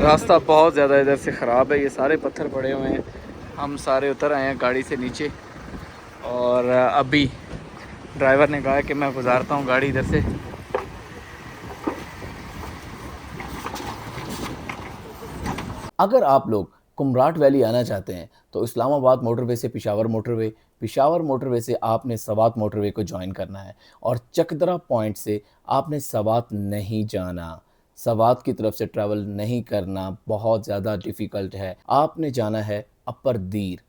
रास्ता बहुत ज़्यादा इधर से ख़राब है, ये सारे पत्थर पड़े हुए हैं। हम सारे उतर आए हैं गाड़ी से नीचे और अभी ड्राइवर ने कहा कि मैं गुजारता हूँ गाड़ी इधर से। अगर आप लोग कुमराट वैली आना चाहते हैं तो इस्लामाबाद मोटरवे से पिशावर मोटरवे, पिशावर मोटरवे से आपने सवात मोटरवे को ज्वाइन करना है और चकदरा पॉइंट से आपने सवात नहीं जाना। सवात की तरफ से ट्रैवल नहीं करना, बहुत ज़्यादा डिफ़िकल्ट है। आपने जाना है अपर दीर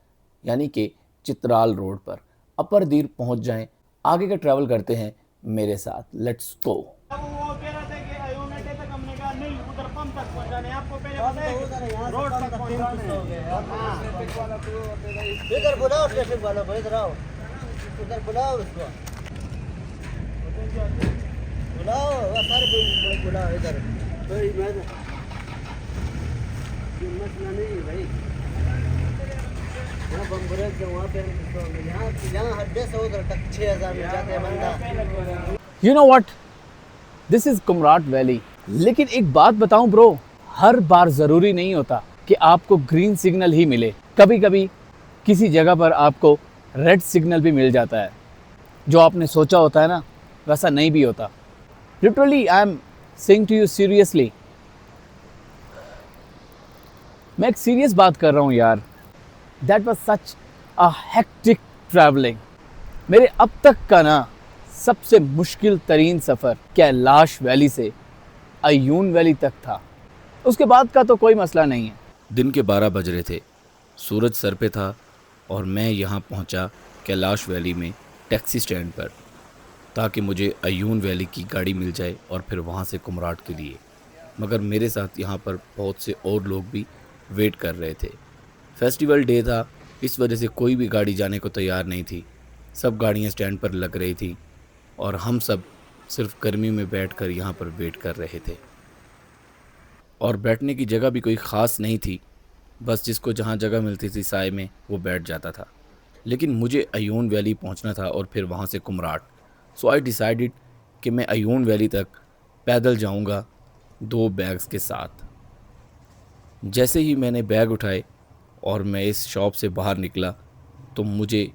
यानी कि चित्राल रोड पर। अपर दीर पहुंच जाएं, आगे का ट्रैवल करते हैं मेरे साथ। Let's go. वो कह रहा था कि अयोनेटे तक हमने कहा नहीं, उधर पंप तक पहुंचाने हैं आपको, पहले पता है रोड तक पहुंचाने हैं। इधर बुलाओ ट्रैफिक वालों को, इधर आओ, उधर बुलाओ उसको, बुलाओ सारे बुलाओ इधर। कोई मसला नहीं है भाई, यहाँ बम्बरे के वहाँ पे यहाँ हड्डे से उधर तक 6000 में जाते हैं बंदा। You know what, this is Kumrat valley. लेकिन एक बात बताऊं ब्रो, हर बार जरूरी नहीं होता कि आपको ग्रीन सिग्नल ही मिले। कभी कभी किसी जगह पर आपको रेड सिग्नल भी मिल जाता है। जो आपने सोचा होता है ना, वैसा नहीं भी होता। Literally I am saying to you seriously, मैं एक सीरियस बात कर रहा हूं यार। That was such a hectic travelling. मेरे अब तक का ना सबसे मुश्किल तरीन सफ़र कैलाश वैली से अयून वैली तक था। उसके बाद का तो कोई मसला नहीं है। दिन के 12 बज रहे थे, सूरज सर पे था और मैं यहाँ पहुँचा कैलाश वैली में टैक्सी स्टैंड पर, ताकि मुझे अयून वैली की गाड़ी मिल जाए और फिर वहाँ से कुमराट के लिए। मगर मेरे साथ यहाँ पर बहुत से और लोग भी वेट कर रहे थे। फेस्टिवल डे था, इस वजह से कोई भी गाड़ी जाने को तैयार नहीं थी। सब गाड़ियाँ स्टैंड पर लग रही थी और हम सब सिर्फ गर्मी में बैठकर यहाँ पर वेट कर रहे थे। और बैठने की जगह भी कोई ख़ास नहीं थी, बस जिसको जहाँ जगह मिलती थी साए में वो बैठ जाता था। लेकिन मुझे अयून वैली पहुँचना था और फिर वहाँ से कुमराट। सो आई डिसाइडेड कि मैं अयून वैली तक पैदल जाऊँगा 2 बैग्स के साथ। जैसे ही मैंने बैग उठाए और मैं इस शॉप से बाहर निकला तो मुझे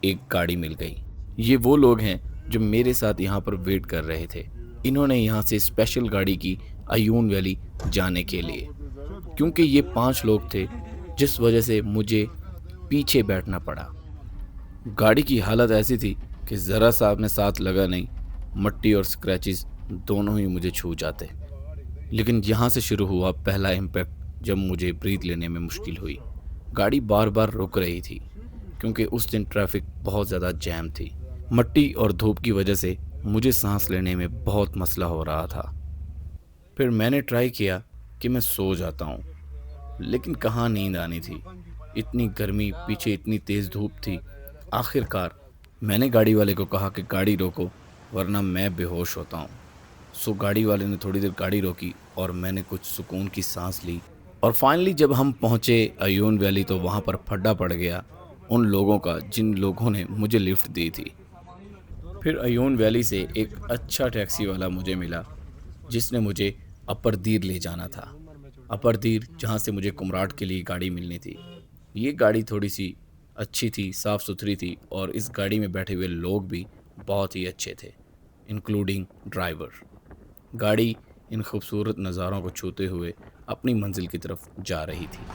एक गाड़ी मिल गई। ये वो लोग हैं जो मेरे साथ यहाँ पर वेट कर रहे थे। इन्होंने यहाँ से स्पेशल गाड़ी की अयून वैली जाने के लिए, क्योंकि ये 5 लोग थे, जिस वजह से मुझे पीछे बैठना पड़ा। गाड़ी की हालत ऐसी थी कि ज़रा सा अपने साथ लगा नहीं, मट्टी और स्क्रैचेस दोनों ही मुझे छू जाते। लेकिन यहाँ से शुरू हुआ पहला इम्पैक्ट, जब मुझे ब्रीथ लेने में मुश्किल हुई। गाड़ी बार बार रुक रही थी क्योंकि उस दिन ट्रैफिक बहुत ज़्यादा जैम थी। मट्टी और धूप की वजह से मुझे सांस लेने में बहुत मसला हो रहा था। फिर मैंने ट्राई किया कि मैं सो जाता हूँ, लेकिन कहाँ नींद आनी थी। इतनी गर्मी, पीछे इतनी तेज़ धूप थी। आखिरकार मैंने गाड़ी वाले को कहा कि गाड़ी रोको वरना मैं बेहोश होता हूँ। सो गाड़ी वाले ने थोड़ी देर गाड़ी रोकी और मैंने कुछ सुकून की सांस ली। और फाइनली जब हम पहुँचे अयून वैली तो वहाँ पर फड्डा पड़ गया उन लोगों का जिन लोगों ने मुझे लिफ्ट दी थी। फिर अयून वैली से एक अच्छा टैक्सी वाला मुझे मिला जिसने मुझे अपर दीर ले जाना था। अपर दीर जहाँ से मुझे कुमराट के लिए गाड़ी मिलनी थी। ये गाड़ी थोड़ी सी अच्छी थी, साफ़ सुथरी थी और इस गाड़ी में बैठे हुए लोग भी बहुत ही अच्छे थे, इंक्लूडिंग ड्राइवर। गाड़ी इन खूबसूरत नज़ारों को छूते हुए अपनी मंजिल की तरफ जा रही थी।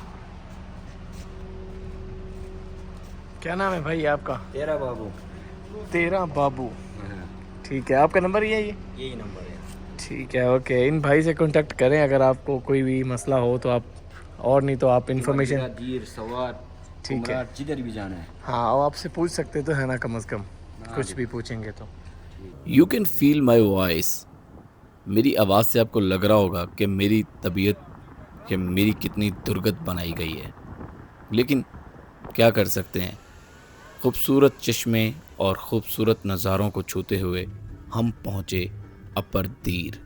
क्या नाम है भाई आपका? तेरा बाबू। तेरा बाबू, ठीक है। आपका नंबर ये है? यही नंबर है। ठीक है, ओके। इन भाई से कांटेक्ट करें अगर आपको कोई भी मसला हो तो आप, और नहीं तो आप इन्फॉर्मेशन, दीर सवार ठीक है, जिधर भी जाना है। हाँ, और आपसे पूछ सकते तो है ना, कम से कम कुछ भी पूछेंगे तो। You can feel my voice. मेरी आवाज़ से आपको लग रहा होगा कि मेरी तबीयत कि मेरी कितनी दुर्गत बनाई गई है, लेकिन क्या कर सकते हैं। खूबसूरत चश्मे और ख़ूबसूरत नज़ारों को छूते हुए हम पहुँचे अपर दीर।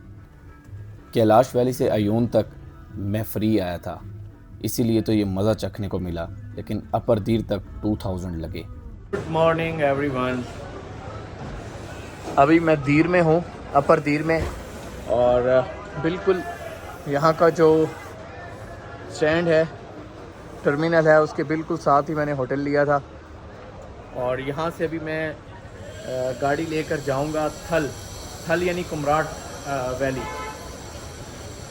कैलाश वैली से अयून तक मैं फ्री आया था, इसीलिए तो ये मज़ा चखने को मिला, लेकिन अपर दीर तक 2000 लगे। Good morning everyone. अभी मैं दीर में हूँ, अपर दीर में, और बिल्कुल यहाँ का जो स्टैंड है, टर्मिनल है, उसके बिल्कुल साथ ही मैंने होटल लिया था। और यहाँ से अभी मैं गाड़ी लेकर जाऊँगा थल यानी कुमराट वैली।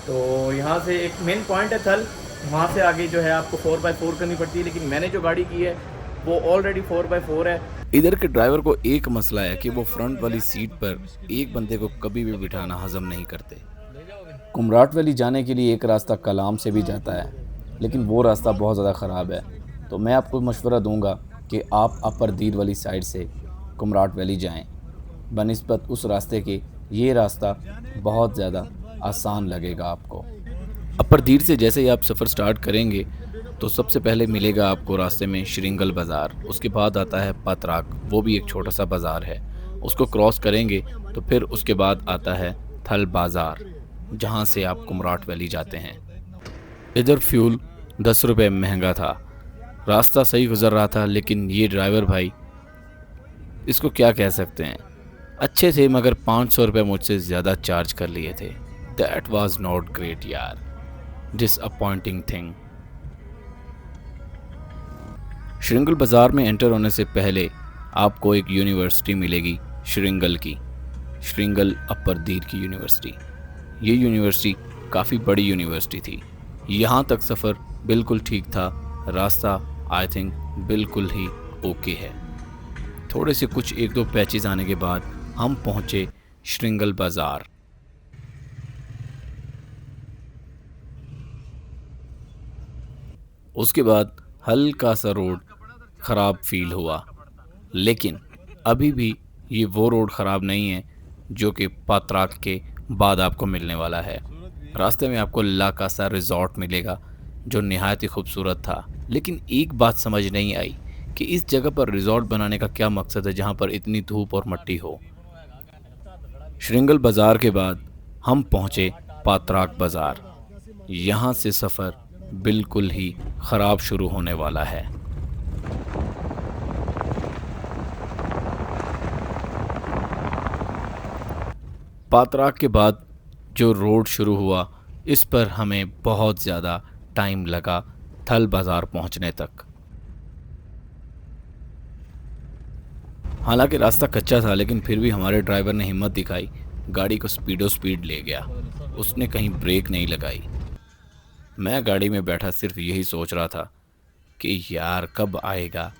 तो यहाँ से एक मेन पॉइंट है थल, वहाँ से आगे जो है आपको 4x4 करनी पड़ती है, लेकिन मैंने जो गाड़ी की है वो ऑलरेडी 4x4 है। इधर के ड्राइवर को एक मसला है कि वो फ्रंट वाली सीट पर एक बंदे को कभी भी बिठाना हजम नहीं करते। कुमराट वैली जाने के लिए एक रास्ता कलाम से भी जाता है, लेकिन वो रास्ता बहुत ज़्यादा ख़राब है। तो मैं आपको मशवरा दूंगा कि आप अपर दीर वाली साइड से कुमराट वैली जाएं। बनिस्बत उस रास्ते के ये रास्ता बहुत ज़्यादा आसान लगेगा आपको। अपर दीर से जैसे ही आप सफ़र स्टार्ट करेंगे तो सबसे पहले मिलेगा आपको रास्ते में श्रृंगल बाज़ार, उसके बाद आता है पात्राक, वो भी एक छोटा सा बाज़ार है। उसको क्रॉस करेंगे तो फिर उसके बाद आता है थल बाज़ार, जहाँ से आप कुमराट वैली जाते हैं। इधर फ्यूल 10 रुपये महंगा था, रास्ता सही गुजर रहा था, लेकिन ये ड्राइवर भाई, इसको क्या कह सकते हैं, अच्छे थे मगर 500 रुपये मुझसे ज़्यादा चार्ज कर लिए थे। दैट वाज नॉट ग्रेट यार, डिसअपॉइंटिंग थिंग। श्रृंगल बाज़ार में एंटर होने से पहले आपको एक यूनिवर्सिटी मिलेगी श्रृंगल की, श्रृंगल अपर दीर की यूनिवर्सिटी। ये यूनिवर्सिटी काफ़ी बड़ी यूनिवर्सिटी थी। यहाँ तक सफ़र बिल्कुल ठीक था, रास्ता आई थिंक बिल्कुल ही ओके है। थोड़े से कुछ 1-2 पैचेस आने के बाद हम पहुँचे श्रृंगल बाज़ार। उसके बाद हल्का सा रोड ख़राब फील हुआ, लेकिन अभी भी ये वो रोड ख़राब नहीं है जो कि पात्राक के बाद आपको मिलने वाला है। रास्ते में आपको ला कासा रिजॉर्ट मिलेगा जो निहायत ही खूबसूरत था, लेकिन एक बात समझ नहीं आई कि इस जगह पर रिजॉर्ट बनाने का क्या मकसद है जहाँ पर इतनी धूप और मट्टी हो। श्रृंगल बाज़ार के बाद हम पहुँचे पात्राक बाज़ार। यहाँ से सफ़र बिल्कुल ही ख़राब शुरू होने वाला है। पात्राक के बाद जो रोड शुरू हुआ, इस पर हमें बहुत ज़्यादा टाइम लगा थल बाज़ार पहुंचने तक। हालांकि रास्ता कच्चा था, लेकिन फिर भी हमारे ड्राइवर ने हिम्मत दिखाई, गाड़ी को स्पीड ले गया, उसने कहीं ब्रेक नहीं लगाई। मैं गाड़ी में बैठा सिर्फ यही सोच रहा था कि यार कब आएगा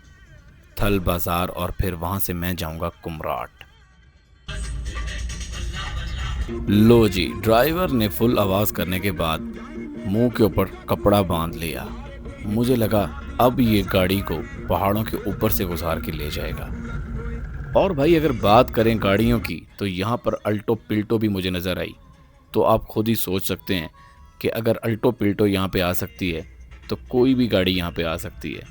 थल बाज़ार और फिर वहाँ से मैं जाऊँगा कुमराट। लो जी, ड्राइवर ने फुल आवाज़ करने के बाद मुंह के ऊपर कपड़ा बांध लिया। मुझे लगा अब ये गाड़ी को पहाड़ों के ऊपर से गुजार के ले जाएगा। और भाई अगर बात करें गाड़ियों की, तो यहाँ पर अल्टो पिल्टो भी मुझे नज़र आई। तो आप खुद ही सोच सकते हैं कि अगर अल्टो पिल्टो यहाँ पे आ सकती है तो कोई भी गाड़ी यहाँ पे आ सकती है।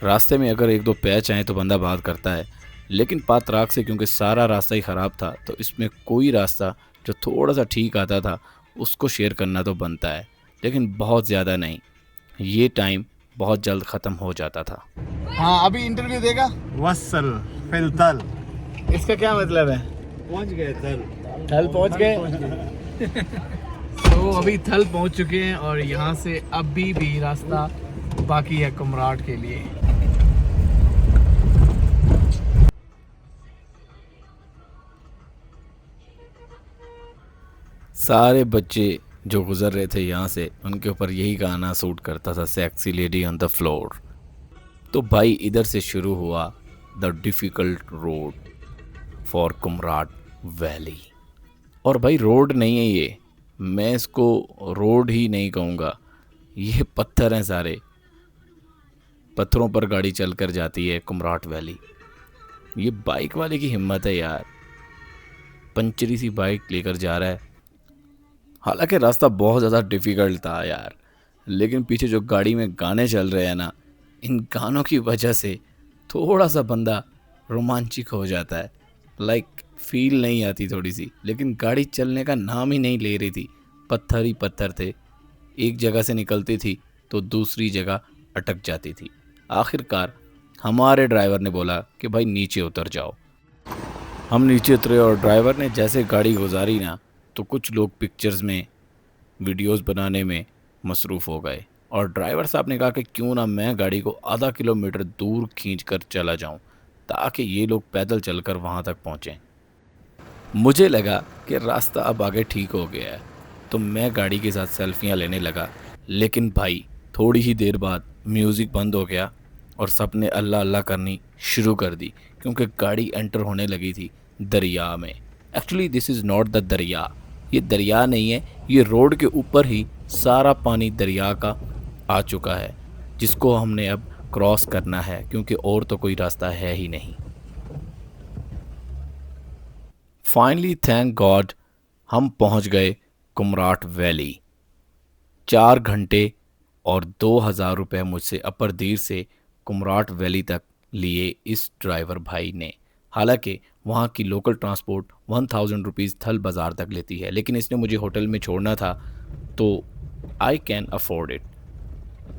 रास्ते में अगर 1-2 पैच आए तो बंदा बात करता है, लेकिन पात्राक से क्योंकि सारा रास्ता ही ख़राब था, तो इसमें कोई रास्ता जो थोड़ा सा ठीक आता था उसको शेयर करना तो बनता है, लेकिन बहुत ज़्यादा नहीं। ये टाइम बहुत जल्द ख़त्म हो जाता था। हाँ, अभी इंटरव्यू देगा। वसल फिल तल, इसका क्या मतलब है? पहुंच गए थल पहुंच गए। तो अभी थल पहुंच चुके हैं और यहाँ से अभी भी रास्ता बाकी है कुमराट के लिए। सारे बच्चे जो गुज़र रहे थे यहाँ से, उनके ऊपर यही गाना सूट करता था, sexy lady on the floor. तो भाई इधर से शुरू हुआ the difficult road for Kumrat valley. और भाई रोड नहीं है ये, मैं इसको रोड ही नहीं कहूँगा, ये पत्थर हैं सारे, पत्थरों पर गाड़ी चलकर जाती है कुमराट वैली। ये बाइक वाले की हिम्मत है यार, पंचरी सी बाइक लेकर जा रहा है। हालांकि रास्ता बहुत ज़्यादा डिफ़िकल्ट था यार, लेकिन पीछे जो गाड़ी में गाने चल रहे हैं ना, इन गानों की वजह से थोड़ा सा बंदा रोमांचिक हो जाता है। लाइक फील नहीं आती थोड़ी सी, लेकिन गाड़ी चलने का नाम ही नहीं ले रही थी। पत्थर ही पत्थर थे, एक जगह से निकलती थी तो दूसरी जगह अटक जाती थी। आखिरकार हमारे ड्राइवर ने बोला कि भाई नीचे उतर जाओ। हम नीचे उतरे और ड्राइवर ने जैसे गाड़ी गुजारी ना, तो कुछ लोग पिक्चर्स में वीडियोस बनाने में मसरूफ़ हो गए। और ड्राइवर साहब ने कहा कि क्यों ना मैं गाड़ी को आधा किलोमीटर दूर खींच कर चला जाऊं ताकि ये लोग पैदल चलकर वहां तक पहुंचें। मुझे लगा कि रास्ता अब आगे ठीक हो गया है तो मैं गाड़ी के साथ सेल्फियां लेने लगा, लेकिन भाई थोड़ी ही देर बाद म्यूज़िक बंद हो गया और सबने अल्लाह अल्लाह करनी शुरू कर दी क्योंकि गाड़ी एंटर होने लगी थी दरिया में। Actually this is not the दरिया, ये दरिया नहीं है, ये रोड के ऊपर ही सारा पानी दरिया का आ चुका है जिसको हमने अब क्रॉस करना है क्योंकि और तो कोई रास्ता है ही नहीं। फाइनली थैंक गॉड हम पहुंच गए कुमराट वैली। 4 घंटे और 2000 रुपये मुझसे अपर से कुमराट वैली तक लिए इस ड्राइवर भाई ने। हालांकि वहाँ की लोकल ट्रांसपोर्ट 1000 रुपीज़ थल बाज़ार तक लेती है, लेकिन इसने मुझे होटल में छोड़ना था तो आई कैन अफोर्ड इट।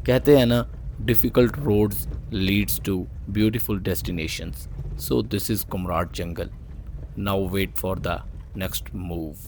कहते हैं ना, difficult roads leads to beautiful destinations. So this is Kumrat jungle. Now wait for the next move.